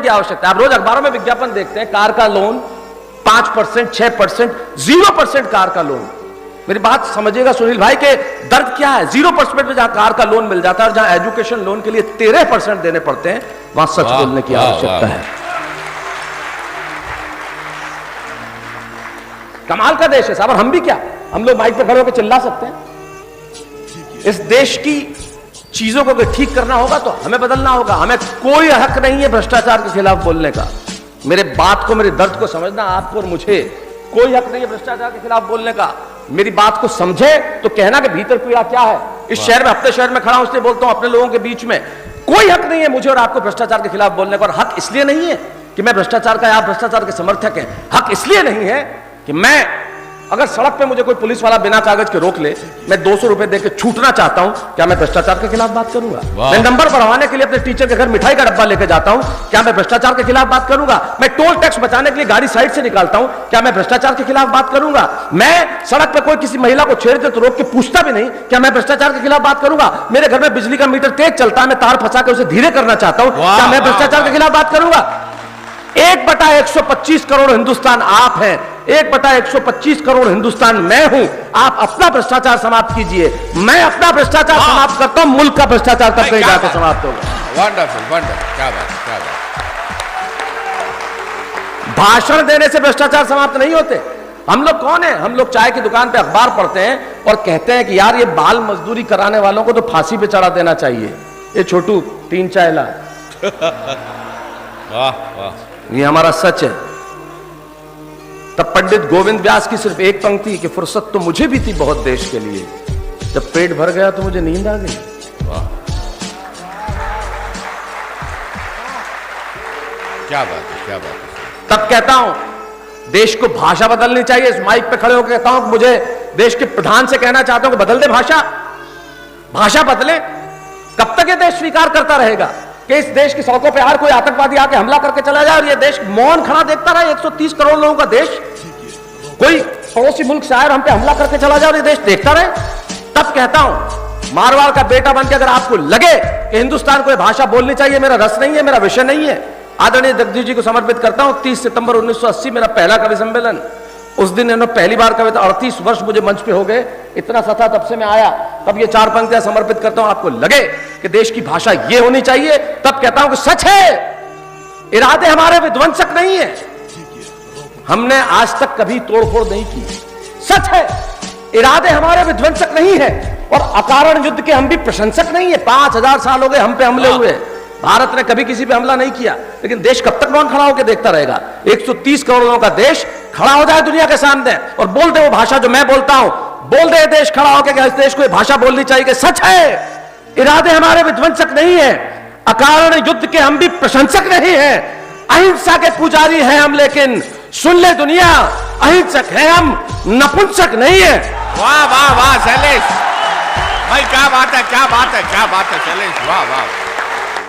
की आवश्यकता है। आप रोज अखबारों में विज्ञापन देखते हैं, कार का लोन 5%, 6%, 0% कार का लोन। मेरी बात समझिएगा सुनील भाई के दर्द क्या है। 0% में जहां कार का लोन मिल जाता है और जहां एजुकेशन लोन के लिए 13% देने पड़ते हैं, वहां सच बोलने की आवश्यकता है। कमाल का देश है साहब। और हम भी क्या, हम लोग माइक पे खड़े होकर चिल्ला सकते हैं? इस देश की चीजों को अगर ठीक करना होगा तो हमें बदलना होगा। हमें कोई हक नहीं है भ्रष्टाचार के खिलाफ बोलने का। मेरे बात को, मेरे दर्द को समझना आपको और मुझे कोई हक नहीं है भ्रष्टाचार के खिलाफ बोलने का। मेरी बात को समझे तो कहना कि भीतर पीड़ा क्या है। इस शहर में, अपने शहर में खड़ा हूं इसलिए बोलता हूं, अपने लोगों के बीच में कोई हक नहीं है मुझे और आपको भ्रष्टाचार के खिलाफ बोलने का। और हक इसलिए नहीं है कि मैं भ्रष्टाचार का या आप भ्रष्टाचार के समर्थक हैं। हक इसलिए नहीं है कि मैं, अगर सड़क पे मुझे कोई पुलिस वाला बिना कागज के रोक ले, मैं 200 रुपए देकर छूटना चाहता हूं, क्या मैं भ्रष्टाचार के खिलाफ बात करूंगा? मैं नंबर बढ़वाने के लिए अपने टीचर के घर मिठाई का डब्बा लेकर जाता हूं, क्या मैं भ्रष्टाचार के खिलाफ बात करूंगा? मैं टोल टैक्स बचाने के लिए गाड़ी साइड से निकालता हूं, क्या मैं भ्रष्टाचार के खिलाफ बात करूंगा? मैं सड़क पर कोई किसी महिला को छेड़ दे तो रोक के पूछता भी नहीं, क्या मैं भ्रष्टाचार के खिलाफ बात करूंगा? मेरे घर में बिजली का मीटर तेज चलता है, मैं तार फंसा के उसे धीरे करना चाहता हूं, क्या मैं भ्रष्टाचार के खिलाफ बात करूंगा? 1/125 करोड़ हिंदुस्तान आप हैं, 1/125 करोड़ हिंदुस्तान मैं हूं। आप अपना भ्रष्टाचार समाप्त कीजिए, मैं अपना भ्रष्टाचार समाप्त करता हूं, मुल्क का भ्रष्टाचार तब कहीं जाकर समाप्त होगा। वंडरफुल, वंडरफुल, क्या बात, क्या बात। भाषण देने से भ्रष्टाचार समाप्त नहीं होते। हम लोग कौन है? हम लोग चाय की दुकान पे अखबार पढ़ते हैं और कहते हैं कि यार ये बाल मजदूरी कराने वालों को तो फांसी पे चढ़ा देना चाहिए। ये छोटू 3 चाय ला। वाह वाह, ये हमारा सच है। तब पंडित गोविंद व्यास की सिर्फ एक पंक्ति कि फुर्सत तो मुझे भी थी बहुत देश के लिए, जब पेट भर गया तो मुझे नींद आ गई। वाह, क्या बात है, क्या बात है। तब कहता हूं देश को भाषा बदलनी चाहिए। इस माइक पे खड़े होकर कहता हूं कि मुझे देश के प्रधान से कहना चाहता हूं कि बदल दे भाषा, भाषा बदले। कब तक ये देश स्वीकार करता रहेगा कि इस देश की सड़कों पे हर कोई आतंकवादी आके हमला करके चला जाए और ये देश मौन खड़ा देखता रहे? 130 करोड़ लोगों का देश, कोई पड़ोसी मुल्क से आए और हम पे हमला करके चला जाए और ये देश देखता रहे? तब कहता हूं मारवाड़ का बेटा बनकर अगर आपको लगे कि हिंदुस्तान को यह भाषा बोलनी चाहिए, मेरा रस नहीं है, मेरा विषय नहीं है, आदरणीय जगदीश जी को समर्पित करता हूं। 30 सितंबर 1980 मेरा पहला कवि सम्मेलन, उस दिन इन्होंने पहली बार कविता, 38 वर्ष मुझे मंच पे हो गए, इतना सा था तब से मैं आया, तब ये 4 पंक्तियां समर्पित करता हूं। आपको लगे कि देश की भाषा ये होनी चाहिए, तब कहता हूं कि सच है, इरादे हमारे विध्वंसक नहीं है, हमने आज तक कभी तोड़फोड़ नहीं की। सच है, इरादे हमारे विध्वंसक नहीं है और अकारण युद्ध के हम भी प्रशंसक नहीं है। 5000 साल हो गए हम पे हमले हुए, भारत ने कभी किसी पे हमला नहीं किया, लेकिन देश कब तक मौन खड़ा होकर देखता रहेगा? 130 करोड़ लोगों का देश खड़ा हो जाए दुनिया के सामने और बोल दे वो भाषा जो मैं बोलता हूं, बोल दे देश खड़ा होकर कि इस देश को ये भाषा बोलनी चाहिए कि सच है, इरादे हमारे विध्वंसक नहीं है, अकारण युद्ध के हम भी प्रशंसक नहीं है, अहिंसा के पुजारी हैं हम, लेकिन सुन ले दुनिया, अहिंसक हैं हम, नपुंसक नहीं है। वाह वाह वाह शैलेश भाई, क्या बात है, क्या बात है, क्या बात है शैलेश, वाह वाह।